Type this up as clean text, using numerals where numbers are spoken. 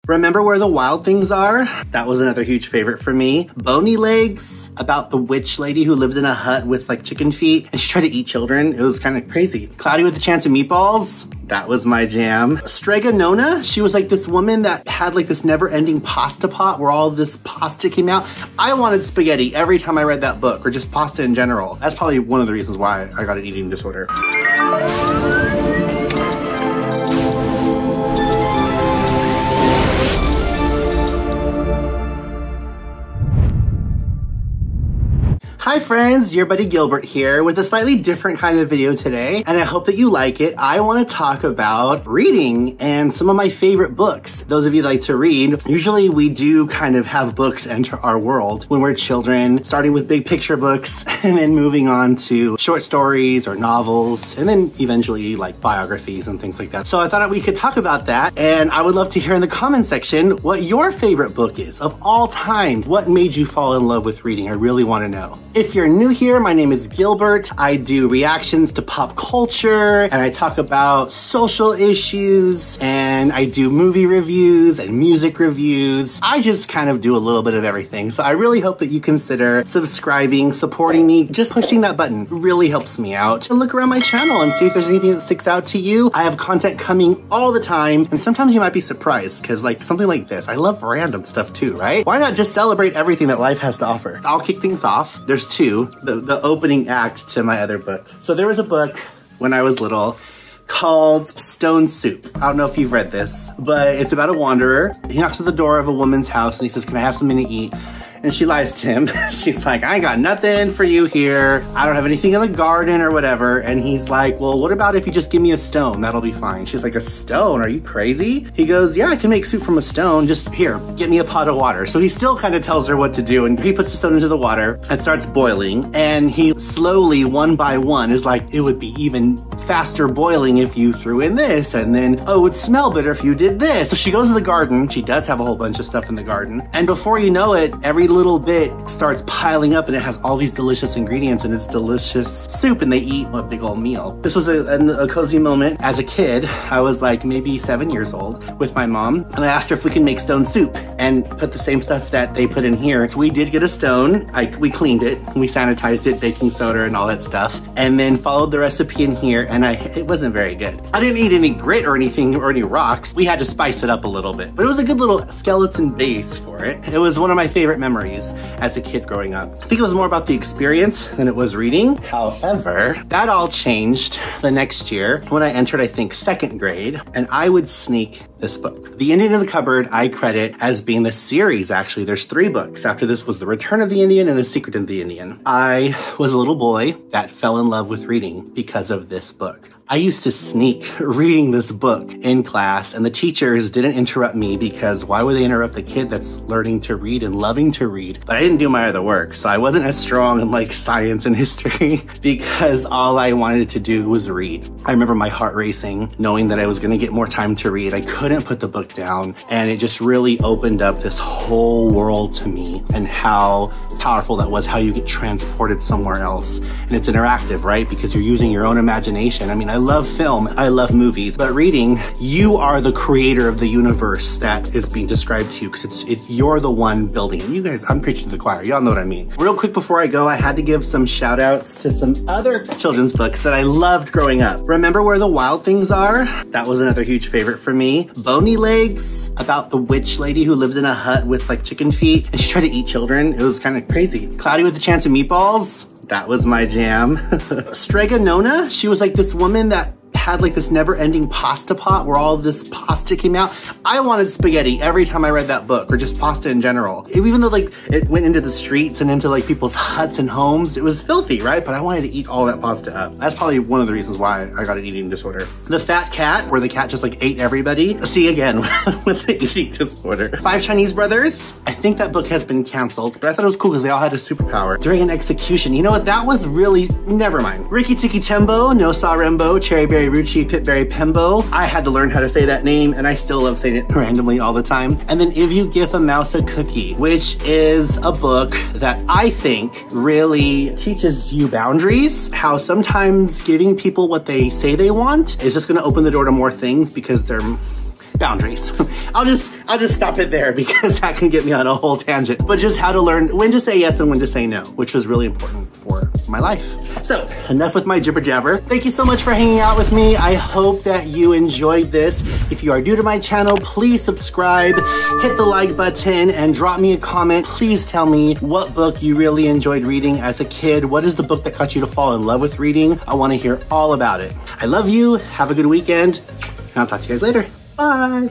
Remember Where the Wild Things Are? That was another huge favorite for me. Bony Legs, about the witch lady who lived in a hut with like chicken feet and she tried to eat children. It was kind of crazy. Cloudy with a Chance of Meatballs, that was my jam. Strega Nona, she was like this woman that had like this never-ending pasta pot where all this pasta came out. I wanted spaghetti every time I read that book, or just pasta in general. That's probably one of the reasons why I got an eating disorder. Hi friends, your buddy Gilbert here with a slightly different kind of video today, and I hope that you like it. I want to talk about reading and some of my favorite books. Those of you that like to read, usually we do kind of have books enter our world when we're children, starting with big picture books and then moving on to short stories or novels, and then eventually like biographies and things like that. So I thought we could talk about that, and I would love to hear in the comment section what your favorite book is of all time. What made you fall in love with reading? I really want to know. If you're new here, my name is Gilbert. I do reactions to pop culture, and I talk about social issues, and I do movie reviews and music reviews. I just kind of do a little bit of everything. So I really hope that you consider subscribing, supporting me. Just pushing that button really helps me out. Look around my channel and see if there's anything that sticks out to you. I have content coming all the time, and sometimes you might be surprised because like something like this, I love random stuff too, right? Why not just celebrate everything that life has to offer? I'll kick things off. There's two, the opening act to my other book. So there was a book when I was little called Stone Soup. I don't know if you've read this, but it's about a wanderer. He knocks at the door of a woman's house and he says, "Can I have something to eat?" And she lies to him. She's like, "I ain't got nothing for you here. I don't have anything in the garden or whatever." And he's like, "Well, what about if you just give me a stone? That'll be fine." She's like, "A stone? Are you crazy?" He goes, "Yeah, I can make soup from a stone. Just here, get me a pot of water." So he still kind of tells her what to do, and he puts the stone into the water and starts boiling. And he slowly, one by one, is like, "It would be even faster boiling if you threw in this, and then, oh, it would smell better if you did this." So she goes to the garden. She does have a whole bunch of stuff in the garden. And before you know it, every little bit starts piling up and it has all these delicious ingredients and it's delicious soup, and they eat a big old meal. This was a cozy moment. As a kid, I was like maybe 7 years old with my mom, and I asked her if we could make stone soup and put the same stuff that they put in here. So we did get a stone. We cleaned it, we sanitized it, baking soda and all that stuff, and then followed the recipe in here, and it wasn't very good. I didn't eat any grit or anything or any rocks. We had to spice it up a little bit, but it was a good little skeleton base for it. It was one of my favorite memories as a kid growing up. I think it was more about the experience than it was reading. However, that all changed the next year when I entered, I think, 2nd grade, and I would sneak this book. The Indian in the Cupboard I credit as being the series, actually. There's 3 books. After this was The Return of the Indian and The Secret of the Indian. I was a little boy that fell in love with reading because of this book. I used to sneak reading this book in class, and the teachers didn't interrupt me because why would they interrupt the kid that's learning to read and loving to read? But I didn't do my other work, so I wasn't as strong in like science and history because all I wanted to do was read. I remember my heart racing, knowing that I was gonna get more time to read. I couldn't put the book down, and it just really opened up this whole world to me and how powerful that was, how you get transported somewhere else. And it's interactive, right? Because you're using your own imagination. I mean, I love film, I love movies, but reading, you are the creator of the universe that is being described to you because you're the one building it. You guys, I'm preaching to the choir. Y'all know what I mean. Real quick before I go, I had to give some shout outs to some other children's books that I loved growing up. Remember Where the Wild Things Are? That was another huge favorite for me. Bony Legs, about the witch lady who lived in a hut with like chicken feet and she tried to eat children. It was kind of crazy. Cloudy with a Chance of Meatballs, that was my jam. Strega Nona, she was like this woman that had like this never-ending pasta pot where all this pasta came out. I wanted spaghetti every time I read that book, or just pasta in general. Even though like it went into the streets and into like people's huts and homes, it was filthy, right? But I wanted to eat all that pasta up. That's probably one of the reasons why I got an eating disorder. The Fat Cat, where the cat just like ate everybody. See, again, with the eating disorder. 5 Chinese Brothers, I think that book has been canceled, but I thought it was cool because they all had a superpower. During an execution, you know what? That was really, never mind. Rikki Tikki Tembo, No Saw Rembo, Cherry Berry Ruchi, Pitberry Pembo. I had to learn how to say that name, and I still love saying it randomly all the time. And then If You Give a Mouse a Cookie, which is a book that I think really teaches you boundaries, how sometimes giving people what they say they want is just gonna open the door to more things because they're boundaries. I'll just stop it there because that can get me on a whole tangent. But just how to learn when to say yes and when to say no, which was really important for my life. So enough with my jibber jabber. Thank you so much for hanging out with me. I hope that you enjoyed this. If you are new to my channel, please subscribe, hit the like button, and drop me a comment. Please tell me what book you really enjoyed reading as a kid. What is the book that got you to fall in love with reading? I want to hear all about it. I love you. Have a good weekend. And I'll talk to you guys later. Bye.